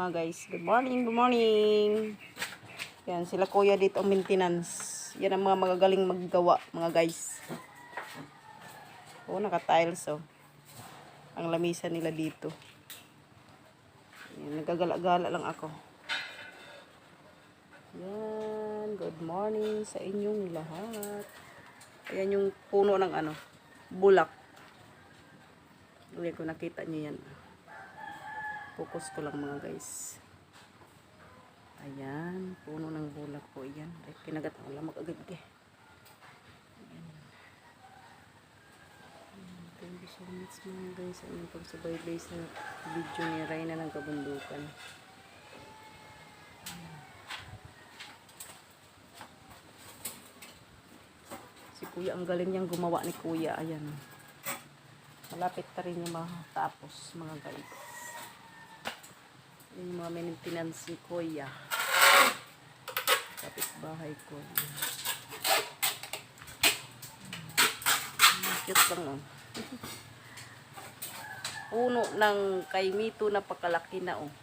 mga guys. Good morning, good morning. Yan, sila kuya dito ang maintenance. Yan ang mga magagaling maggawa, mga guys. Oh, naka-tiles oh. Ang lamisan nila dito. Yan, nagagala-gala lang ako. Yan, good morning sa inyong lahat. Ayan yung puno ng ano, bulak. Uy, kung nakita nyo yan. Focus ko lang mga guys. Ayan, puno ng bulak po yan. Ay, kinagat ang lamag agad ke. Thank you so much mga guys sa inyong pagsubaybay sa video ni Reyna ng Kabundukan. Si kuya, ang galing niyang gumawa ni kuya. Ayan. Malapit na rin yung matapos mga guys. Yung mga maintenance ni kuya. Kapit bahay ko. Cute lang oh. Puno ng kay Mito, napakalaki na oh.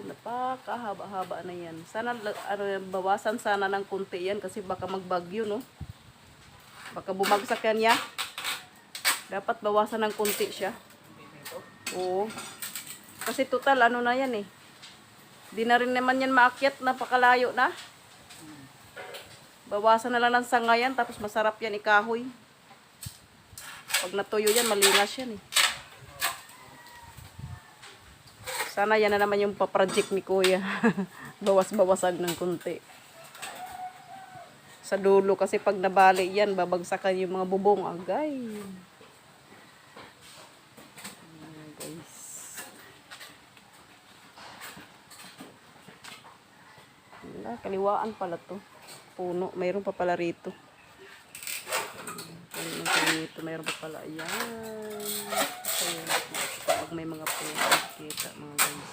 Napakahaba-haba na yan. Sana ano, bawasan sana ng kunti yan kasi baka magbagyo no. Baka bumagsak yan ya. Dapat bawasan ng kunti siya. Oo. Kasi total ano na yan eh. Di na rin naman yan maakyat, napakalayo na. Bawasan na lang ng sangayan tapos masarap yan ikahoy. Pag natuyo yan, malingas yan eh. Sana yan na naman yung paproject ni kuya. Bawas-bawasan ng kunti. Sa dulo kasi pag nabali yan, babagsakan yung mga bubong agay. Guys. Wala, kaliwaan pala to. Puno, mayroon pa pala rito. Mayroon pa pala. Ayan. Ayan. Kapag may mga puno, kita mga guys.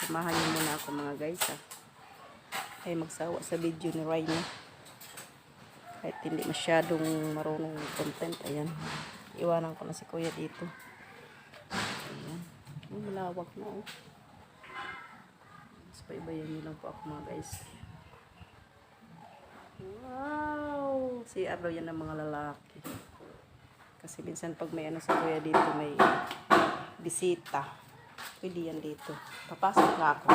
Samahan niyo muna ako mga guys ha. Ay magsawa sa video ni Reyna. Kahit hindi masyadong marunong content. Ayan. Iwanan ko na si kuya dito. Ayan. Malawak na oh. Mas paibayan nyo lang po ako mga guys. Wow! Si Arlo yan ng mga lalaki. Kasi minsan pag may ano sa kuya dito, may bisita. Pwede yan dito. Papasok nga ako.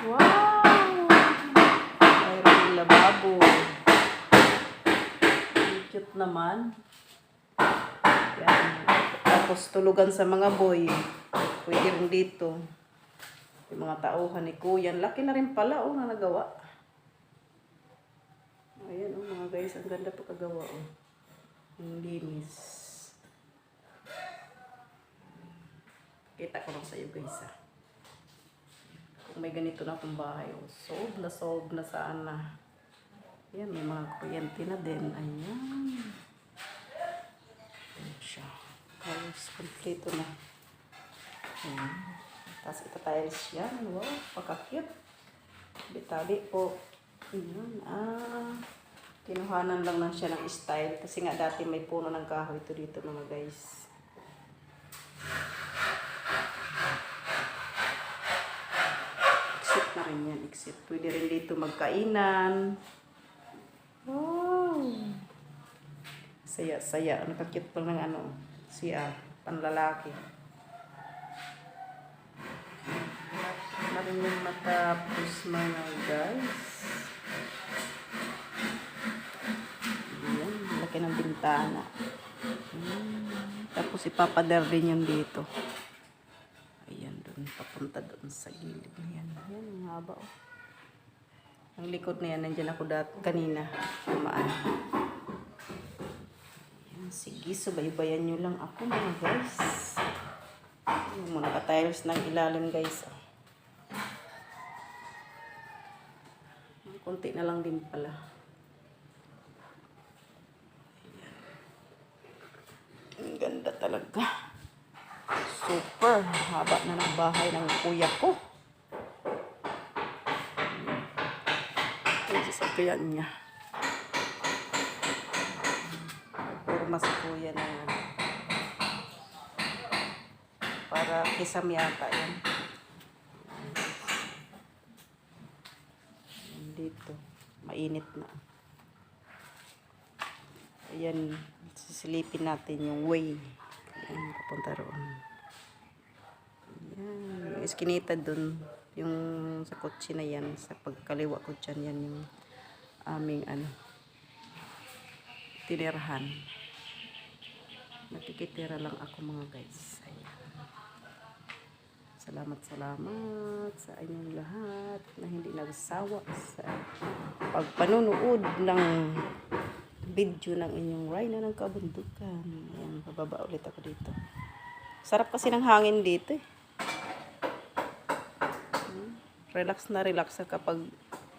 Wow! Mayroon yung lababo. Cute naman. Yan. Tapos tulugan sa mga boy. Pwede rin dito. Yung mga tauhan ni kuya. Laki na rin pala oh na nagawa. Ayan oh mga guys. Ang ganda po kagawa oh. Yung linis. Kita ko lang sa iyo guys ah. Kung may ganito na akong bahay oh. Solve na sana. Ayan may mga kuryente na din. Ayan. Ayan siya. Halos kompleto na. Ayan. Tapos ita-tiles yan. Wow, paka-cute. Bitali po. Ayan. Kinuhanan lang siya ng style. Kasi nga dati may puno ng kahoy ito dito mga guys. Exit na rin yan. Exit. Pwede rin dito magkainan. Wow. Saya. Nakakit pa ng ano. Siya. Panlalaki. Na rin yung matapos mga guys. Ayan, laki ng bintana. Tapos ipapader din yun dito. Ayan, dun, papunta dun sa gilid. Ayan, ang haba oh. Ang likod na yan, nandyan ako kanina. Kumaan. Ayan, sige, subaybayan nyo lang ako mga guys. Ayan, muna ka-tiles ng ilalim guys. Kunti na lang din pala. Ayan. Ang ganda talaga. Super. Haba na ng bahay ng kuya ko. Ayan. Sasakyan niya. Puro mas kuya na yan. para kisam yata yan. Dito, mainit na. Ayan, sisilipin natin yung way. Ayan, papunta roon. Ayan, yung iskinita dun, yung sa kotse na yan, sa pagkaliwa ko dyan, yan yung aming tinirahan. Nakikitira lang ako mga guys. Ayan. Salamat sa inyong lahat na hindi nagsawa sa pagpanunood ng video ng inyong Rhino ng Kabundukan. Ayan, bababa ulit ako dito. Sarap kasi ng hangin dito eh. Relax na relax ka kapag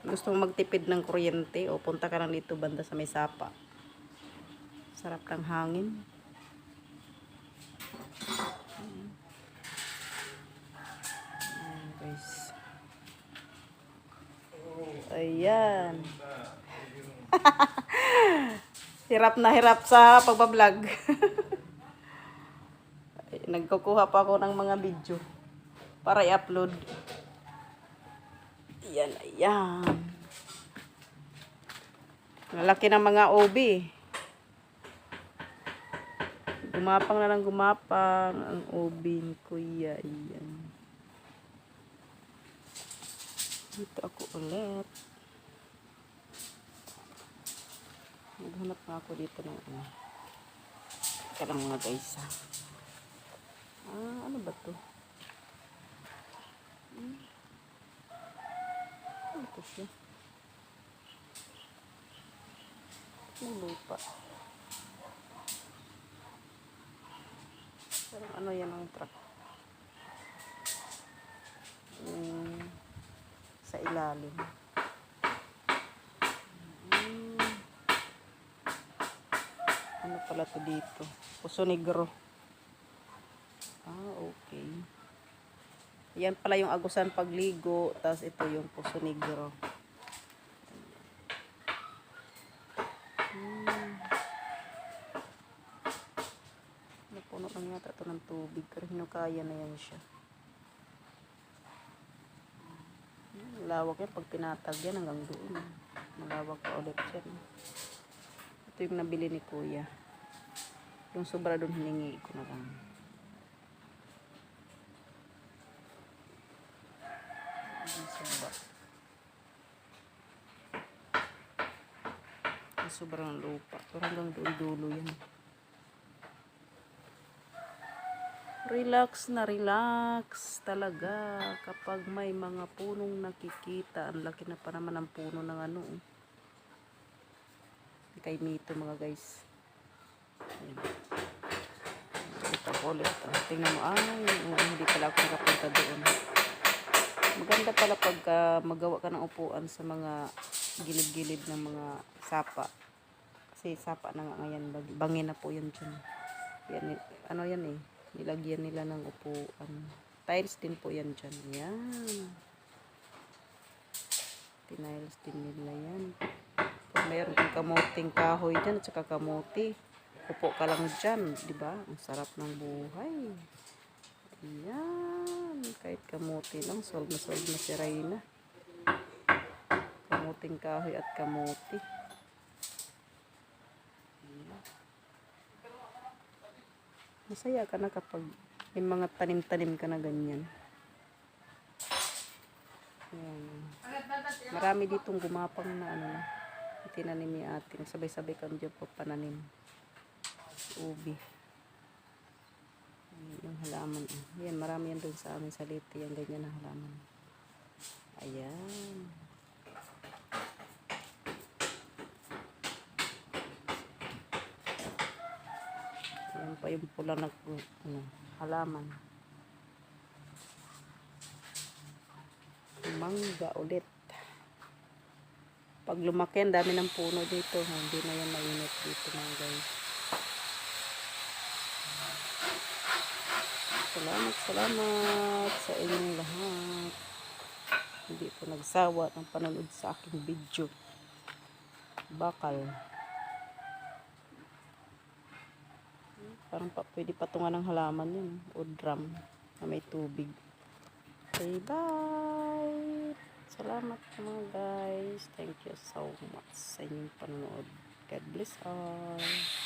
gusto mo magtipid ng kuryente o punta ka lang dito banda sa may sapa. Sarap ng hangin. Ayan guys. Ayan. Hirap na hirap sa pagbablog. Nagkukuha pa ako ng mga video para i-upload. Ayan, ayan. Lalaki ng mga OB. Gumapang na lang gumapang ang OB ni Kuya. Ayan. Dito ako ulit. Maghanap na ako dito ng Kaya lang mga guys ha. Ano ba to? Ano to siya? Ang lupa. Parang ano yan ang truck? Sa ilalim. Ano pala to dito? Puso Negro. Okay. Yan pala yung Agusan Pagligo. Tapos ito yung Puso Negro. Napuno lang yata ito ng tubig. Pero hinukaya na yan siya. Malawak yan. Pag pinatag yan hanggang doon. Malawak pa ulit yan. Ito yung nabili ni Kuya. Yung sobra doon hiningi ko na lang. Yung sobrang lupa. Pero hanggang doon dulo yan. Relax na relax talaga kapag may mga punong nakikita. Ang laki na pa naman ang puno ng kay Mito mga guys. Ayan. Ito ko ulit. Tingnan mo. Hindi pala ako nakapunta doon. Maganda pala pag magawa ka ng upuan sa mga gilid-gilid ng mga sapa. Kasi sapa na nga ngayon. Bangin na po yan dyan. Yan, ano yan eh. Nilagyan nila ng upuan. Tiles din po yan dyan. Yan. Tiniles din nila yan. Kung mayroon kang kamuting kahoy dyan at saka kamuti, upo ka lang dyan. Diba? Ang sarap ng buhay. Ayan. Kahit kamuti lang. Solve na si Rhino. Kamuting kahoy at kamuti. Masaya ka na kapag may mga tanim-tanim ka na ganyan. Ayan. Marami ditong gumapang na tinanim ni ate. Sabay-sabay kami dyan po pananim. Ubi. Yung halaman. Ayan, marami yan doon sa amin sa Liti. Yung ganyan na halaman. Ayan. Ayan pa yung pula na halaman. Mangga ulit. Pag lumaki, ang dami ng puno dito. Hindi na yan mainit dito mga guys. Salamat sa inyong lahat. Hindi po nagsawa ng panonood sa aking video. Bakal. Parang pwede patungan ng halaman yun. O drum. na may tubig. Okay, bye! Salamat mga guys. Thank you so much sa inyong panonood. God bless all.